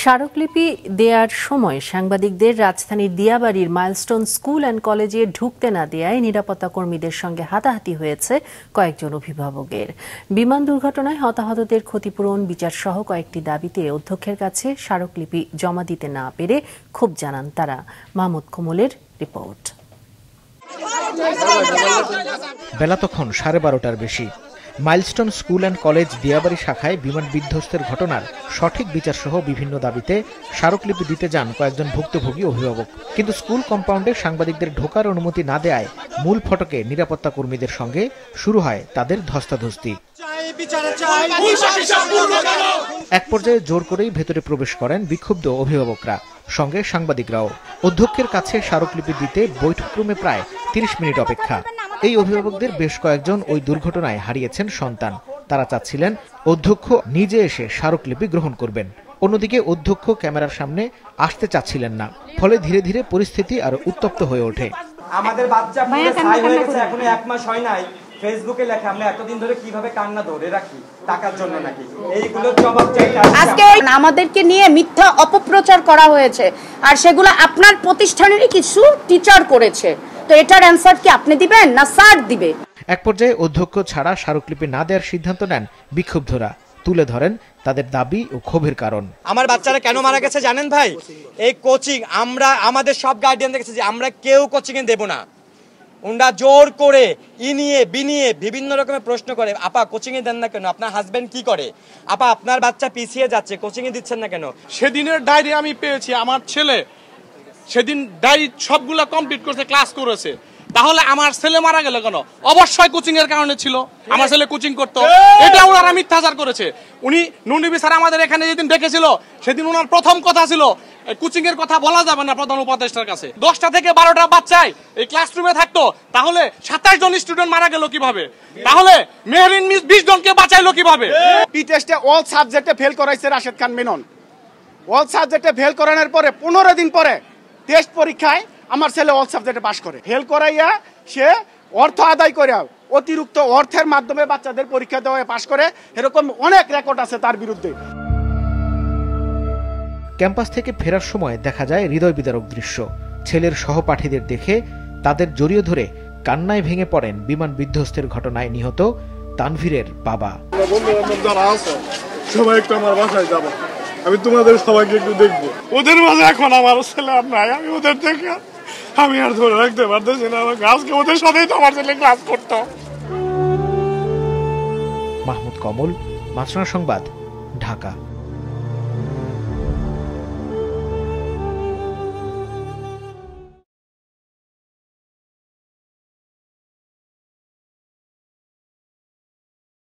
স্মারকলিপি দেওয়ার সময় সাংবাদিকদের রাজধানীর দিয়াবাড়ির মাইলস্টোন স্কুল অ্যান্ড কলেজে ঢুকতে না দেওয়ায় নিরাপত্তা কর্মীদের সঙ্গে হাতাহাতি হয়েছে কয়েকজন অভিভাবকের। বিমান দুর্ঘটনায় হতাহতদের ক্ষতিপূরণ বিচারসহ কয়েকটি দাবিতে অধ্যক্ষের কাছে স্মারকলিপি জমা দিতে না পেরে ক্ষোভ জানান তারা। মাহমুদ কমলের রিপোর্ট। বেলা তখন 12:30টার বেশি। Milestone school and college Diabari শাখায় বিমান বিধ্বস্তের ঘটনার সঠিক বিচারসহ বিভিন্ন দাবিতে স্মারকলিপি দিতে যান কয়েকজন ভুক্তভোগী অভিভাবক। কিন্তু স্কুল কম্পাউন্ডে সাংবাদিকদের ঢোকার অনুমতি না দেয়ায় মূল ফটকে নিরাপত্তা কর্মীদের সঙ্গে শুরু হয় তাদের ধস্তাধস্তি। এক পর্যায়ে জোর করেই ভেতরে প্রবেশ করেন বিক্ষুব্ধ অভিভাবকরা, সঙ্গে সাংবাদিকরাও। অধ্যক্ষের কাছে স্মারকলিপি দিতে বৈঠকরুমে প্রায় 30 মিনিট অপেক্ষা। এই অভিভাবকদের বেশ কয়েকজন ওই দুর্ঘটনায় হারিয়েছেন সন্তান। তারা চাচ্ছিলেন অধ্যক্ষ নিজে এসে স্মারকলিপি গ্রহণ করবেন। অন্যদিকে অধ্যক্ষ ক্যামেরার সামনে আসতে চাচ্ছিলেন না, ফলে ধীরে ধীরে পরিস্থিতি আরো উত্তপ্ত হয়ে ওঠে। আমাদের বাচ্চা পুরো ছাই হয়ে গেছে, এখনো 1 মাস হয় নাই। ফেসবুকে লেখা আমরা এতদিন ধরে কিভাবে কান্না ধরে রাখি টাকার জন্য নাকি, এইগুলোর জবাব চাই। আজকে আমাদেরকে নিয়ে মিথ্যা অপপ্রচার করা হয়েছে, আর সেগুলো আপনার প্রতিষ্ঠানেরই কিছু টিচার করেছে। তো এটার অ্যানসার কি আপনি দিবেন না স্যার দিবে? এক পর্যায়ে অধ্যক্ষ ছাড়া স্মারকলিপি না দেওয়ার সিদ্ধান্ত নেন বিক্ষুব্ধরা। তুলে ধরেন তাদের দাবি ও ক্ষোভের কারণ। আমার বাচ্চারা কেন মারা গেছে জানেন ভাই? এই কোচিং আমরা আমাদের সব গার্ডিয়ান দেখেছি যে আমরা কেউ কোচিং এ দেব না। ওরা জোর করে ইনিয়ে বিনিয়ে বিভিন্ন রকমের প্রশ্ন করে, আপা কোচিং এ দেন না কেন? আপনার হাজবেন্ড কি করে? আপা আপনার বাচ্চা পিছিয়ে যাচ্ছে, কোচিং এ দিচ্ছেন না কেন? সেদিনের ডায়েরি আমি পেয়েছি, আমার ছেলে সেদিন ডায়েরি সবগুলা কমপ্লিট করেছে, ক্লাস করেছে। তাহলে আমার ছেলে মারা গেল কেন? অবশ্যই কোচিং এর কারণে ছিল। আমার ছেলে কোচিং করতো, এটা ওনারা মিথ্যাচার করেছে। উনি নুনবি স্যার আমাদের এখানে যেদিন ডেকেছিল, সেদিন ওনার প্রথম কথা ছিল কোচিং এর কথা বলা যাবে না প্রধান উপদেষ্টার কাছে। 10টা থেকে 12টা বাচ্চাই এই ক্লাসরুমে থাকতো, তাহলে 27 জন স্টুডেন্ট মারা গেল কিভাবে? তাহলে মেহরিন মিস 20 জনকে বাঁচাইলো কিভাবে? পি টেস্টে অল সাবজেক্টে ফেল করাইছে রাশেদ খান মেনন। অল সাবজেক্টে ফেল করানোর পরে 15 দিন পরে টেস্ট পরীক্ষায় আমার ছেলে অল সাবজেক্টে পাস করে। ফেল করাইয়া সে অর্থ আদায় করে অতিরিক্ত অর্থের মাধ্যমে বাচ্চাদের পরীক্ষা দেওয়ায় পাস করে। এরকম অনেক রেকর্ড আছে তার বিরুদ্ধে। ক্যাম্পাস থেকে ফেরার সময় দেখা যায় হৃদয় বিদারক দৃশ্য। ছেলের সহপাঠীদের দেখে তাদের জড়িয়ে ধরে কান্নায় ভেঙে পড়েন বিমান বিধ্বস্তের ঘটনায় নিহত তানভীরের বাবা। সবাই একটু আমার বাসায় যাবো, আমি তোমাদের সবাইকে একটু দেখবো। ওদের মাঝে এখন আমার ছেলে আর নাই, আমি ওদের দেখে আমি আর ধরে রাখতে পারতেছি না। আজকে ওদের সাথেই তো আমার ছেলে ক্লাস করতো। মাহমুদ কমল, মাছরাঙা সংবাদ, ঢাকা।